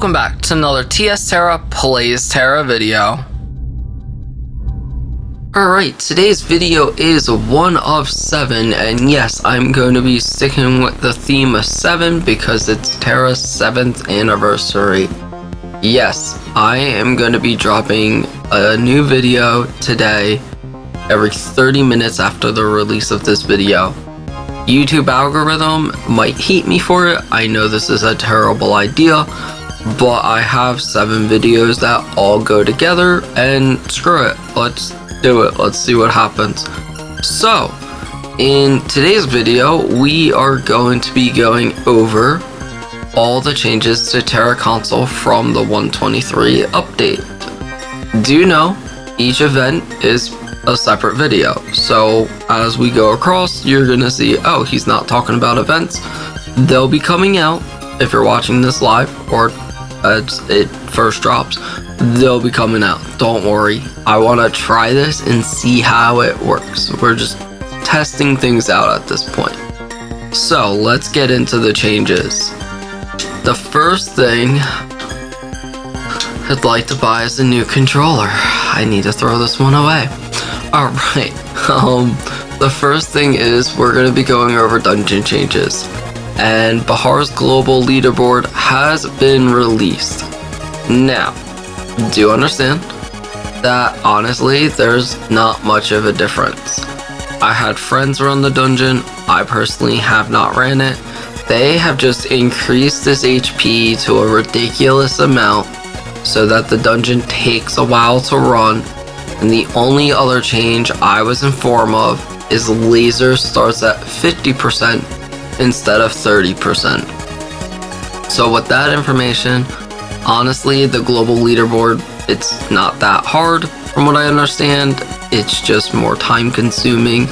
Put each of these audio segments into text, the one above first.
welcome back to another TSTerra Plays Tera video. Alright, today's video is one of 7, and yes, I'm going to be sticking with the theme of 7 because it's Tera's 7th anniversary. Yes, I am going to be dropping a new video today every 30 minutes after the release of this video. YouTube algorithm might hate me for it. I know this is a terrible idea, but I have 7 videos that all go together, and screw it, let's do it. Let's see what happens. So, in today's video, we are going to be going over all the changes to Tera console from the 1.23 update. Do know each event is a separate video, so as we go across, you're gonna see, oh, he's not talking about events. They'll be coming out if you're watching this live, or as it first drops, they'll be coming out. Don't worry, I want to try this and see how it works. We're just testing things out at this point. So let's get into the changes. The first thing I'd like to buy is a new controller. I need to throw this one away. Alright, the first thing is we're going to be going over dungeon changes. And Bahar's global leaderboard has been released. Now, do understand that honestly, there's not much of a difference. I had friends run the dungeon. I personally have not ran it. They have just increased this HP to a ridiculous amount so that the dungeon takes a while to run. And the only other change I was informed of is laser starts at 50% instead of 30%. So with that information, honestly, the global leaderboard, it's not that hard from what I understand. It's just more time consuming.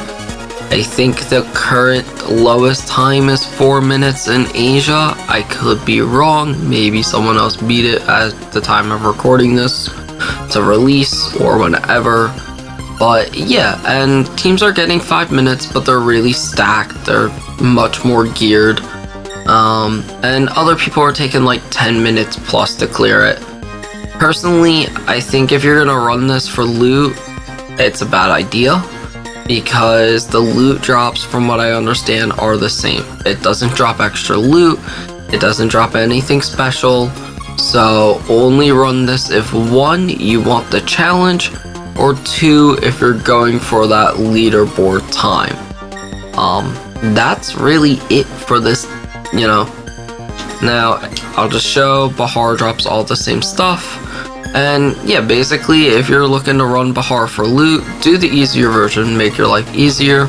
I think the current lowest time is 4 minutes in Asia. I could be wrong. Maybe someone else beat it at the time of recording this to release or whenever. But yeah, and teams are getting 5 minutes, but they're really stacked. They're much more geared. And other people are taking like 10 minutes plus to clear it. Personally, I think if you're gonna run this for loot, it's a bad idea, because the loot drops, from what I understand, are the same. It doesn't drop extra loot, it doesn't drop anything special, so only run this if 1, you want the challenge, or 2, if you're going for that leaderboard time. That's really it for this, you know. Now, I'll just show Bahar drops all the same stuff. And yeah, basically, if you're looking to run Bahar for loot, do the easier version, make your life easier.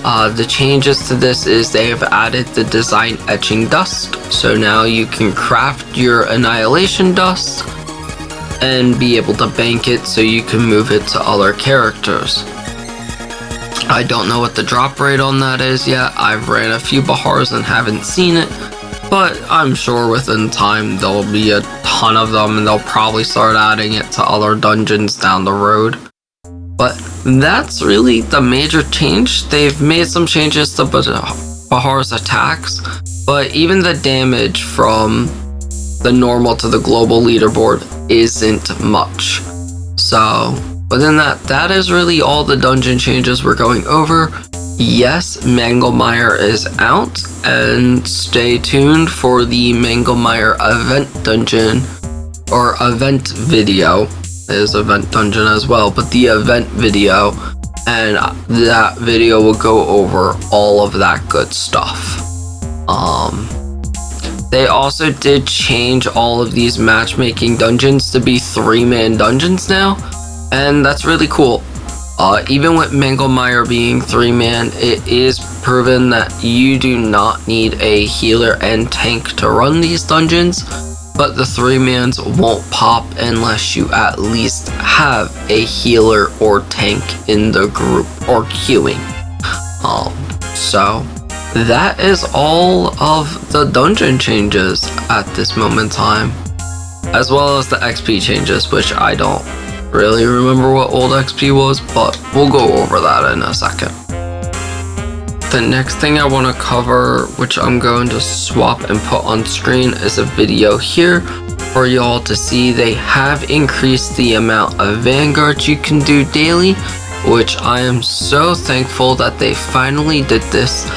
The changes to this is they have added the design etching dust. So now you can craft your annihilation dust and be able to bank it so you can move it to other characters. I don't know what the drop rate on that is yet. I've ran a few Bahars and haven't seen it, but I'm sure within time there'll be a ton of them and they'll probably start adding it to other dungeons down the road. But that's really the major change. They've made some changes to Bahar's attacks, but even the damage from the normal to the global leaderboard isn't much. So within that is really all the dungeon changes we're going over. Yes, Manglemire is out, and stay tuned for the Manglemire event dungeon, or event video. There's event dungeon as well, but the event video, and that video will go over all of that good stuff. They also did change all of these matchmaking dungeons to be 3-man dungeons now, and that's really cool. Even with Manglemire being 3-man, it is proven that you do not need a healer and tank to run these dungeons, but the 3-mans won't pop unless you at least have a healer or tank in the group or queuing. So that is all of the dungeon changes at this moment in time, as well as the XP changes, which I don't really remember what old XP was, but we'll go over that in a second. The next thing I want to cover, which I'm going to swap and put on screen, is a video here for y'all to see. They have increased the amount of Vanguards you can do daily, which I am so thankful that they finally did this.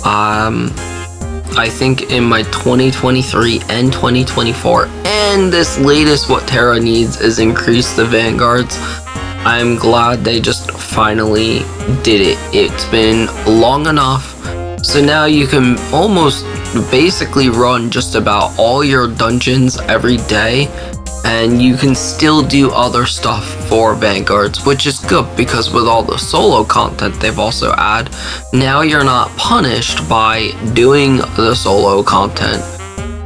I think in my 2023 and 2024 and this latest, what Tera needs is increase the Vanguards. I'm glad they just finally did it. It's been long enough, so now you can almost basically run just about all your dungeons every day, and you can still do other stuff for Vanguards, which is good because with all the solo content they've also added, now you're not punished by doing the solo content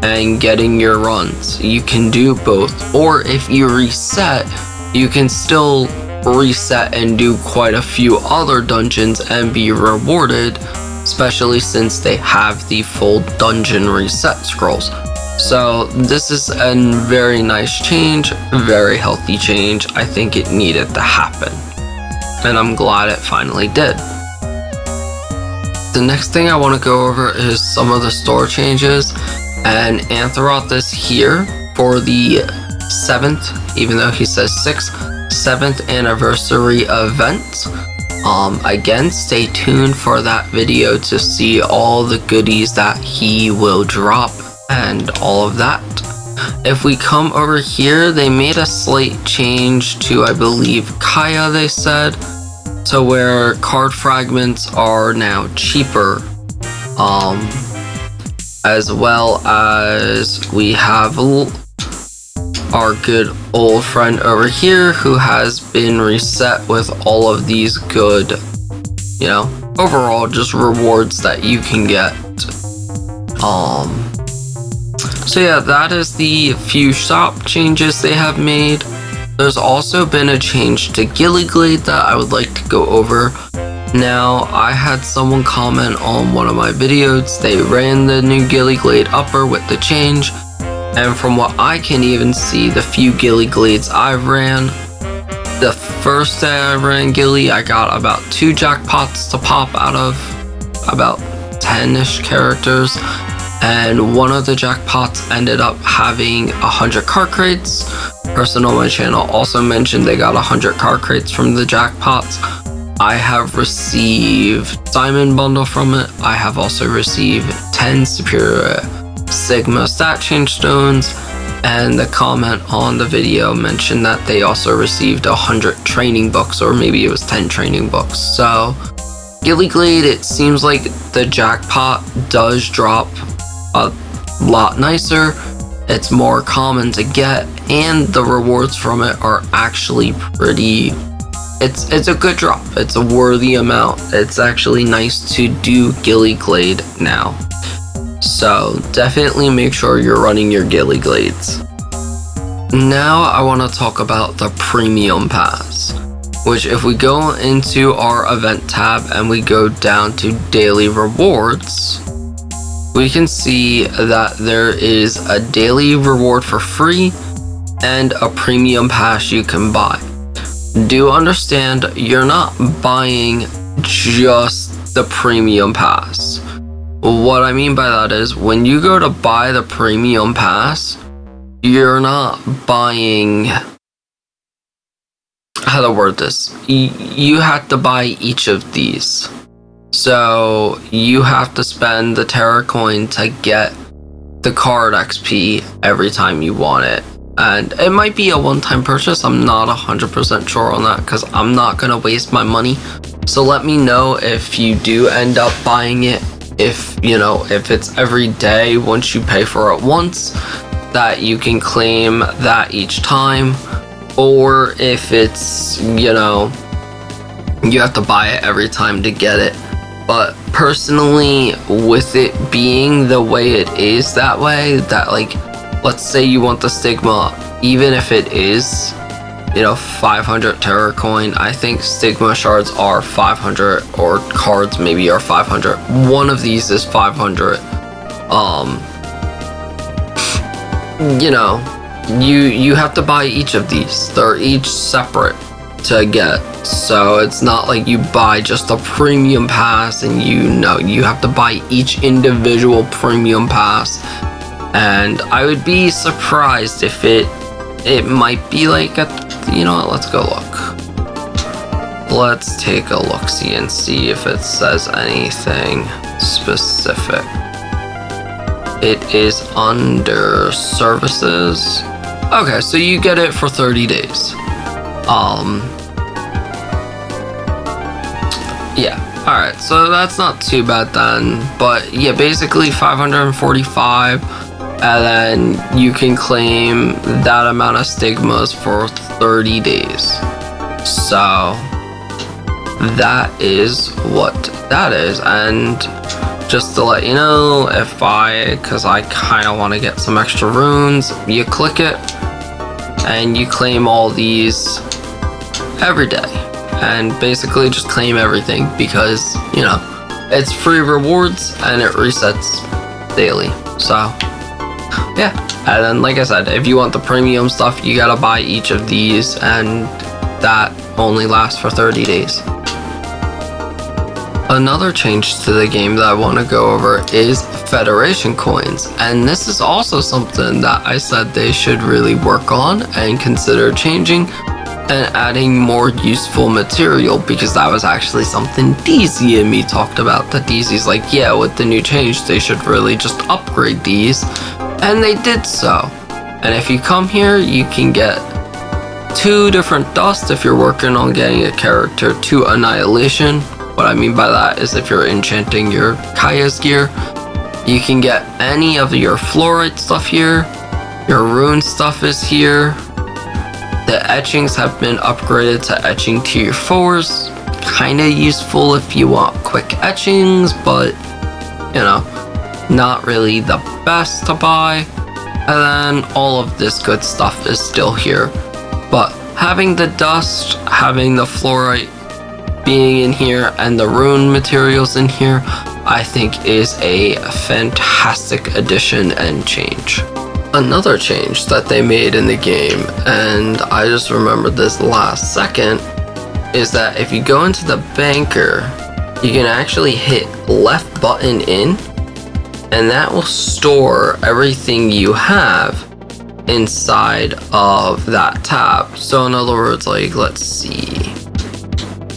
and getting your runs. You can do both, or if you reset, you can still reset and do quite a few other dungeons and be rewarded, especially since they have the full dungeon reset scrolls. So this is a very nice change, very healthy change. I think it needed to happen, and I'm glad it finally did. The next thing I want to go over is some of the store changes, and Anthroth is here for the 7th, even though he says 6th, 7th anniversary event. Again, stay tuned for that video to see all the goodies that he will drop and all of that. If we come over here, they made a slight change to, I believe, Kaya, they said, to where card fragments are now cheaper, as well as we have our good old friend over here who has been reset with all of these good, you know, overall just rewards that you can get. So yeah, that is the few shop changes they have made. There's also been a change to Gilliglade that I would like to go over. Now, I had someone comment on one of my videos. They ran the new Gilliglade upper with the change, and from what I can even see, the few Gilliglades I've ran, the first day I ran Gilly, I got about 2 jackpots to pop out of about 10-ish characters, and one of the jackpots ended up having 100 card crates. Person on my channel also mentioned they got 100 card crates from the jackpots. I have received Diamond Bundle from it. I have also received 10 Superior Sigma Stat Change Stones, and the comment on the video mentioned that they also received 100 training books, or maybe it was 10 training books. So Gilliglade, it seems like the jackpot does drop a lot nicer. It's more common to get, and the rewards from it are actually pretty, it's a good drop. It's a worthy amount. It's actually nice to do Gilliglade now. So definitely make sure you're running your Gilliglades. Now I want to talk about the Premium Pass, which if we go into our event tab and we go down to daily rewards, we can see that there is a daily reward for free and a premium pass you can buy. Do understand, you're not buying just the premium pass. What I mean by that is, when you go to buy the premium pass, you're not buying, how to word this, you have to buy each of these. So you have to spend the Tera coin to get the card XP every time you want it. And it might be a one-time purchase. I'm not 100% sure on that because I'm not going to waste my money. So let me know if you do end up buying it. If, you know, if it's every day once you pay for it once, that you can claim that each time. Or if it's, you know, you have to buy it every time to get it. But personally, with it being the way it is that way, that like, let's say you want the Stigma, even if it is, you know, 500 Tera coin, I think Stigma shards are 500, or cards maybe are 500. One of these is 500. You know, you have to buy each of these. They're each separate to get. So it's not like you buy just a premium pass and you know, you have to buy each individual premium pass And I would be surprised if it might be like a, you know what, let's go look. Let's take a look-see and see if it says anything specific. It is under services. Okay, so you get it for 30 days. Yeah, alright, so that's not too bad then. But yeah, basically 545, and then you can claim that amount of stigmas for 30 days. So that is what that is. And just to let you know, because I kind of want to get some extra runes, you click it and you claim all these every day, and basically just claim everything because, you know, it's free rewards and it resets daily. So yeah, and then like I said, if you want the premium stuff, you gotta buy each of these, and that only lasts for 30 days. Another change to the game that I want to go over is Federation coins, and this is also something that I said they should really work on and consider changing and adding more useful material, because that was actually something DZ and me talked about. That DZ's like, yeah, with the new change they should really just upgrade these, and they did so. And if you come here, you can get 2 different dust if you're working on getting a character to Annihilation. What I mean by that is if you're enchanting your Kaya's gear, you can get any of your fluorite stuff here. Your rune stuff is here. The etchings have been upgraded to etching tier 4s. Kinda useful if you want quick etchings, but you know, not really the best to buy. And then all of this good stuff is still here. But having the dust, having the fluorite being in here, and the rune materials in here, I think is a fantastic addition and change. Another change that they made in the game, and I just remembered this last second, is that if you go into the banker, you can actually hit left button in, and that will store everything you have inside of that tab. So in other words, like, let's see,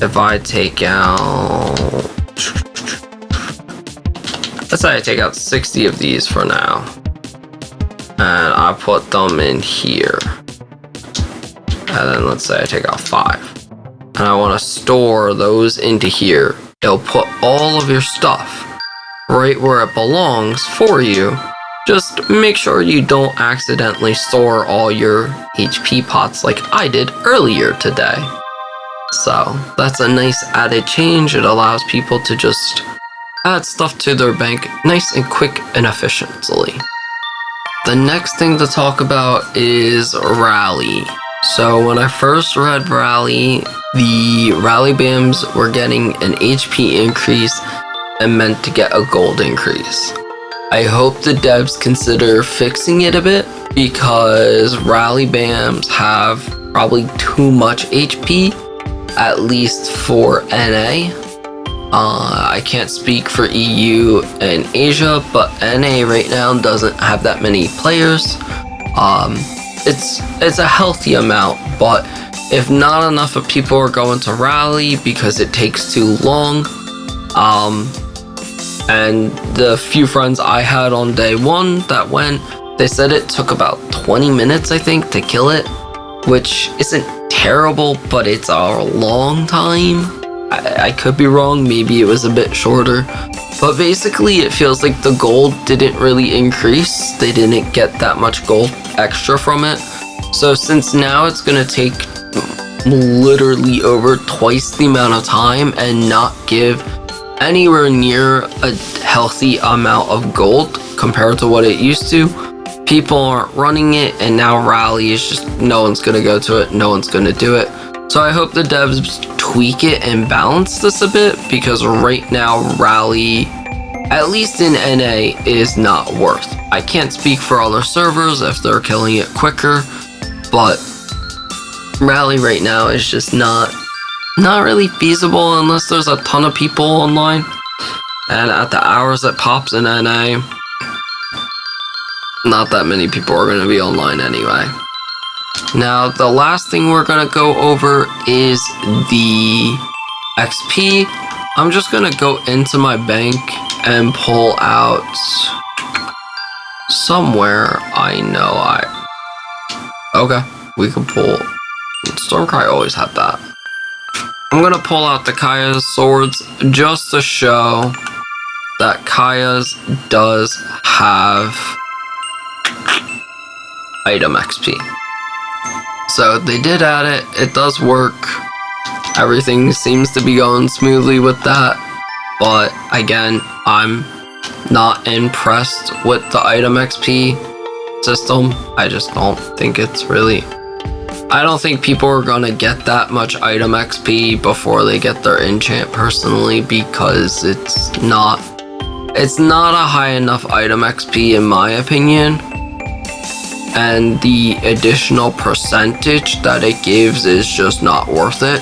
if I take out, let's say I take out 60 of these for now, and I put them in here, and then let's say I take out 5, and I want to store those into here, it'll put all of your stuff right where it belongs for you. Just make sure you don't accidentally store all your HP pots like I did earlier today. So that's a nice added change. It allows people to just add stuff to their bank nice and quick and efficiently. The next thing to talk about is Rally. So when I first read Rally, the Rally BAMs were getting an HP increase and meant to get a gold increase. I hope the devs consider fixing it a bit, because Rally BAMs have probably too much HP, at least for NA. I can't speak for EU and Asia, but NA right now doesn't have that many players. It's a healthy amount, but if not enough of people are going to Rally because it takes too long, and the few friends I had on day 1 that went, they said it took about 20 minutes, I think, to kill it, which isn't terrible, but it's a long time. I could be wrong, maybe it was a bit shorter, but basically it feels like the gold didn't really increase. They didn't get that much gold extra from it. So since now it's gonna take literally over twice the amount of time and not give anywhere near a healthy amount of gold compared to what it used to, people aren't running it, and now Rally is just, no one's gonna go to it, no one's gonna do it. So I hope the devs tweak it and balance this a bit, because right now Rally, at least in NA, is not worth. I can't speak for other servers if they're killing it quicker, but Rally right now is just not really feasible unless there's a ton of people online, and at the hours it pops in NA, not that many people are going to be online anyway. Now, the last thing we're going to go over is the XP. I'm just going to go into my bank and pull out somewhere I know Okay, we can pull. Stormcry always had that. I'm going to pull out the Kaya's swords just to show that Kaya's does have item XP. So they did add it. It does work. Everything seems to be going smoothly with that. But again, I'm not impressed with the item XP system. I just don't think it's really... I don't think people are gonna get that much item XP before they get their enchant personally, because it's not a high enough item XP in my opinion. And the additional percentage that it gives is just not worth it.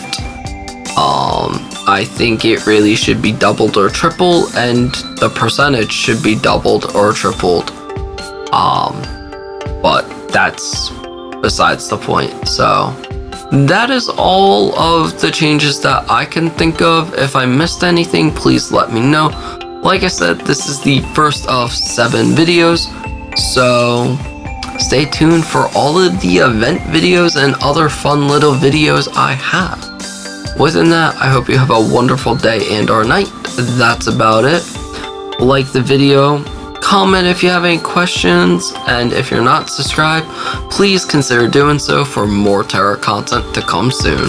I think it really should be doubled or tripled, and the percentage should be doubled or tripled. But that's besides the point. So that is all of the changes that I can think of. If I missed anything, please let me know. Like I said, this is the first of 7 videos, so stay tuned for all of the event videos and other fun little videos I have. Within that, I hope you have a wonderful day and or night. That's about it. Like the video, comment if you have any questions, and if you're not subscribed, please consider doing so for more Tera content to come soon.